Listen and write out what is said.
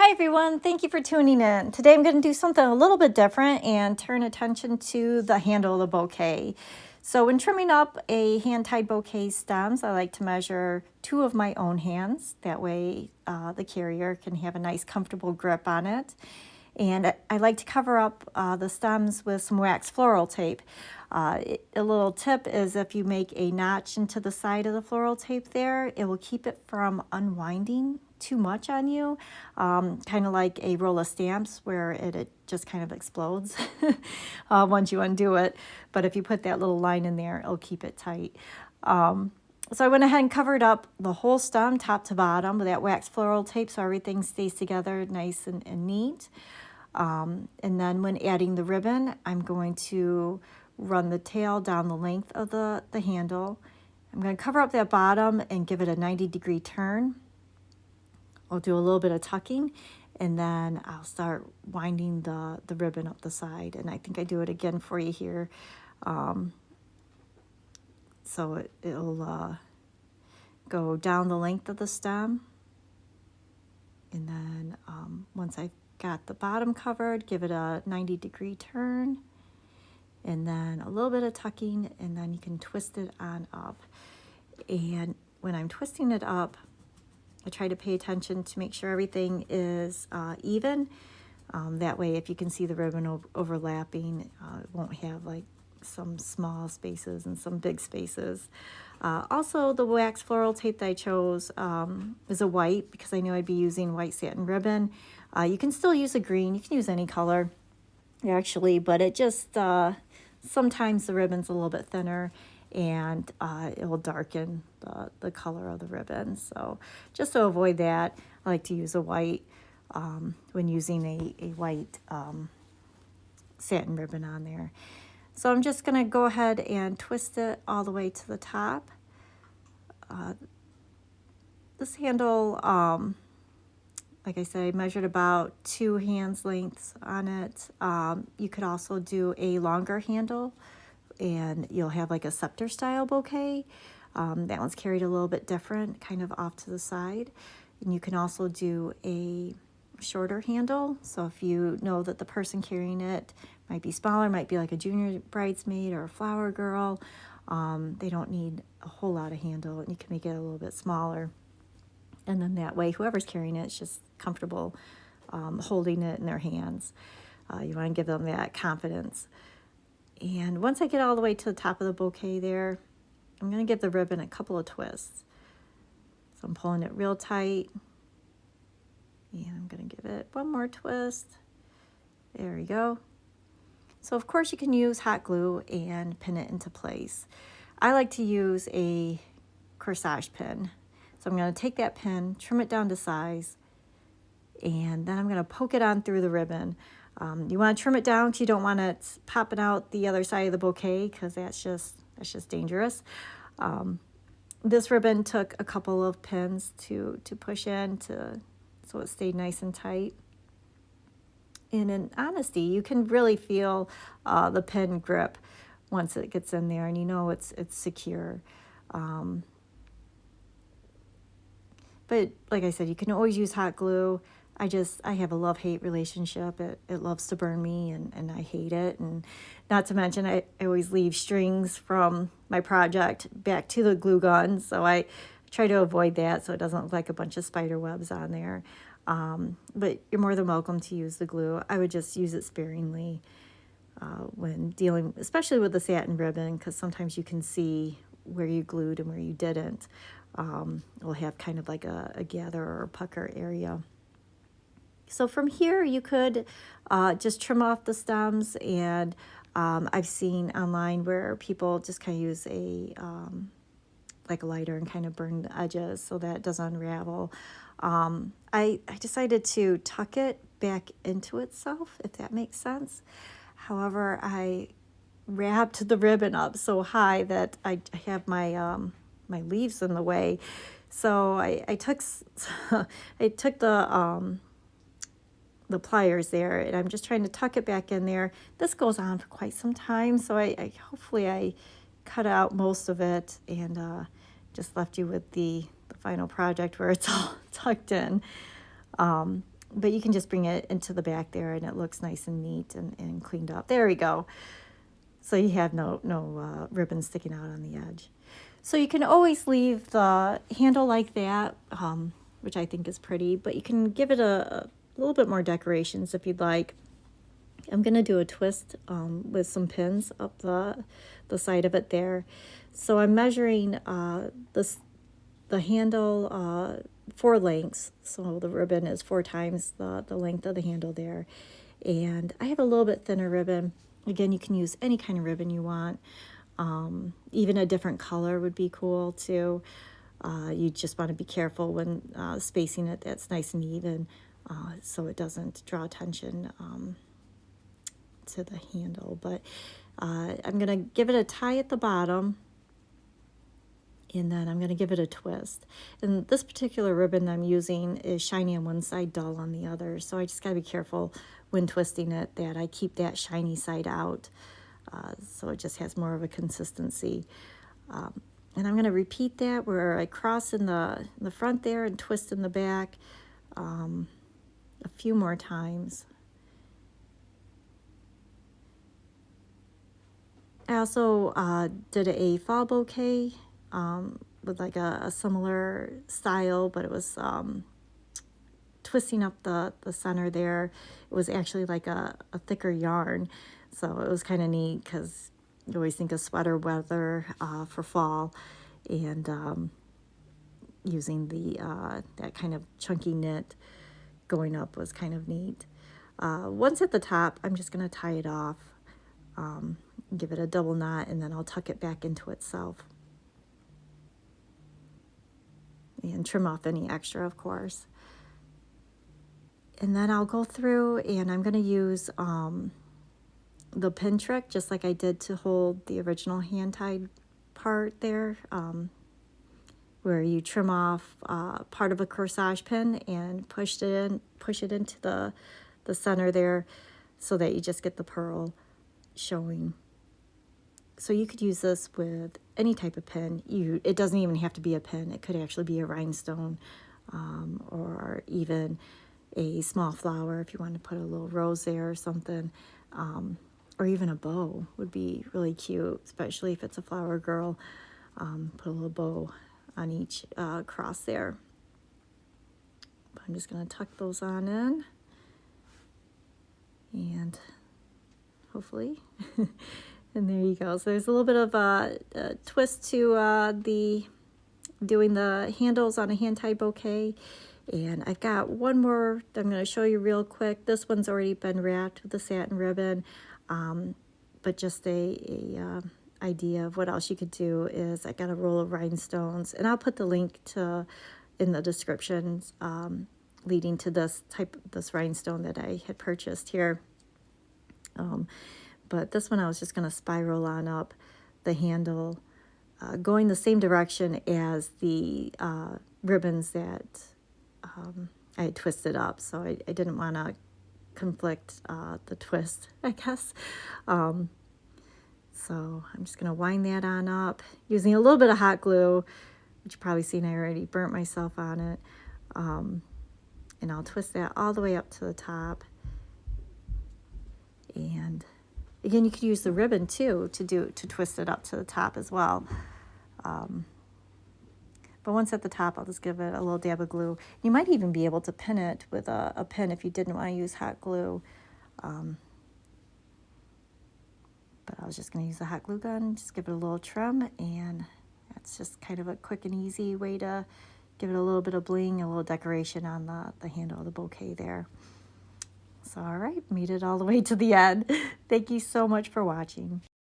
Hi everyone, thank you for tuning in. Today I'm going to do something a little bit different and turn attention to the handle of the bouquet. So when trimming up a hand-tied bouquet stems, I like to measure 2 of my own hands. That way the carrier can have a nice comfortable grip on it. And I like to cover up the stems with some wax floral tape. A little tip is if you make a notch into the side of the floral tape there, it will keep it from unwinding too much on you, kind of like a roll of stamps where it just kind of explodes once you undo it. But if you put that little line in there, it'll keep it tight. So I went ahead and covered up the whole stem top to bottom with that wax floral tape so everything stays together nice and neat. And then when adding the ribbon, I'm going to run the tail down the length of the handle. I'm going to cover up that bottom and give it a 90-degree turn. I'll do a little bit of tucking, and then I'll start winding the ribbon up the side. And I think I do it again for you here. So it'll go down the length of the stem. And then once I've got the bottom covered, give it a 90-degree turn. And then a little bit of tucking, and then you can twist it on up. And when I'm twisting it up, I try to pay attention to make sure everything is even. That way, if you can see the ribbon overlapping, it won't have like some small spaces and some big spaces. Also, the wax floral tape that I chose is a white because I knew I'd be using white satin ribbon. You can still use a green. You can use any color, actually, but it just, sometimes the ribbon's a little bit thinner and it will darken the color of the ribbon. So just to avoid that, I like to use a white when using a white satin ribbon on there. So I'm just going to go ahead and twist it all the way to the top. This handle, like I said, I measured about 2 hands lengths on it. You could also do a longer handle, and you'll have like a scepter style bouquet. That one's carried a little bit different, kind of off to the side. And you can also do a shorter handle. So if you know that the person carrying it might be smaller, might be like a junior bridesmaid or a flower girl, they don't need a whole lot of handle, and you can make it a little bit smaller. And then that way, whoever's carrying it is just comfortable holding it in their hands. You want to give them that confidence. And once I get all the way to the top of the bouquet there, I'm going to give the ribbon a couple of twists. So I'm pulling it real tight. And I'm going to give it one more twist. There we go. So of course you can use hot glue and pin it into place. I like to use a corsage pin. So I'm going to take that pin, trim it down to size, and then I'm going to poke it on through the ribbon. You want to trim it down because you don't want it popping out the other side of the bouquet, because that's just dangerous. This ribbon took a couple of pins to push in so it stayed nice and tight. And in honesty, you can really feel the pin grip once it gets in there, and you know it's secure. But like I said, you can always use hot glue. I have a love-hate relationship. It loves to burn me, and I hate it. And not to mention, I always leave strings from my project back to the glue gun. So I try to avoid that so it doesn't look like a bunch of spider webs on there. But you're more than welcome to use the glue. I would just use it sparingly when dealing, especially with the satin ribbon, because sometimes you can see where you glued and where you didn't. It'll have kind of like a gather or pucker area. So from here, you could just trim off the stems, and I've seen online where people just kind of use like a lighter and kind of burn the edges so that it doesn't unravel. I decided to tuck it back into itself, if that makes sense. However, I wrapped the ribbon up so high that I have my my leaves in the way. So I took the pliers there, and I'm just trying to tuck it back in there. This goes on for quite some time, so I hopefully I cut out most of it and just left you with the final project where it's all tucked in. but you can just bring it into the back there and it looks nice and neat and cleaned up. There we go. So you have no ribbon sticking out on the edge. So you can always leave the handle like that, which I think is pretty, but you can give it a little bit more decorations if you'd like. I'm going to do a twist with some pins up the side of it there. So I'm measuring the handle 4 lengths. So the ribbon is 4 times the length of the handle there. And I have a little bit thinner ribbon. Again, you can use any kind of ribbon you want. Even a different color would be cool too. You just want to be careful when spacing it that's nice and even so it doesn't draw attention to the handle. But I'm going to give it a tie at the bottom, and then I'm going to give it a twist. And this particular ribbon I'm using is shiny on one side, dull on the other. So I just got to be careful when twisting it that I keep that shiny side out. So it just has more of a consistency. And I'm going to repeat that where I cross in the front there and twist in the back a few more times. I also did a fall bouquet with like a similar style, but it was twisting up the center there. It was actually like a thicker yarn, so it was kind of neat because you always think of sweater weather for fall, and using that kind of chunky knit going up was kind of neat. Once at the top, I'm just going to tie it off, give it a double knot, and then I'll tuck it back into itself and trim off any extra, of course. And then I'll go through and I'm going to use the pin trick, just like I did to hold the original hand-tied part there, where you trim off part of a corsage pin and push it into the center there so that you just get the pearl showing. So you could use this with any type of pin. It doesn't even have to be a pin. It could actually be a rhinestone or even a small flower if you want to put a little rose there or something. Or even a bow would be really cute, especially if it's a flower girl. Put a little bow on each cross there. But I'm just going to tuck those on in. And hopefully... And there you go. So there's a little bit of a twist to doing the handles on a hand-tied bouquet. And I've got one more that I'm going to show you real quick. This one's already been wrapped with the satin ribbon. But just a idea of what else you could do is I got a roll of rhinestones. And I'll put the link in the descriptions leading to this rhinestone that I had purchased here. But this one I was just going to spiral on up the handle, going the same direction as the ribbons that I had twisted up. So I didn't want to conflict the twist, I guess. So I'm just going to wind that on up using a little bit of hot glue, which you've probably seen I already burnt myself on it. And I'll twist that all the way up to the top. And again, you could use the ribbon too to twist it up to the top as well. But once at the top, I'll just give it a little dab of glue. You might even be able to pin it with a pin if you didn't want to use hot glue. But I was just going to use the hot glue gun, just give it a little trim, and that's just kind of a quick and easy way to give it a little bit of bling, a little decoration on the handle of the bouquet there. So, all right, made it all the way to the end. Thank you so much for watching.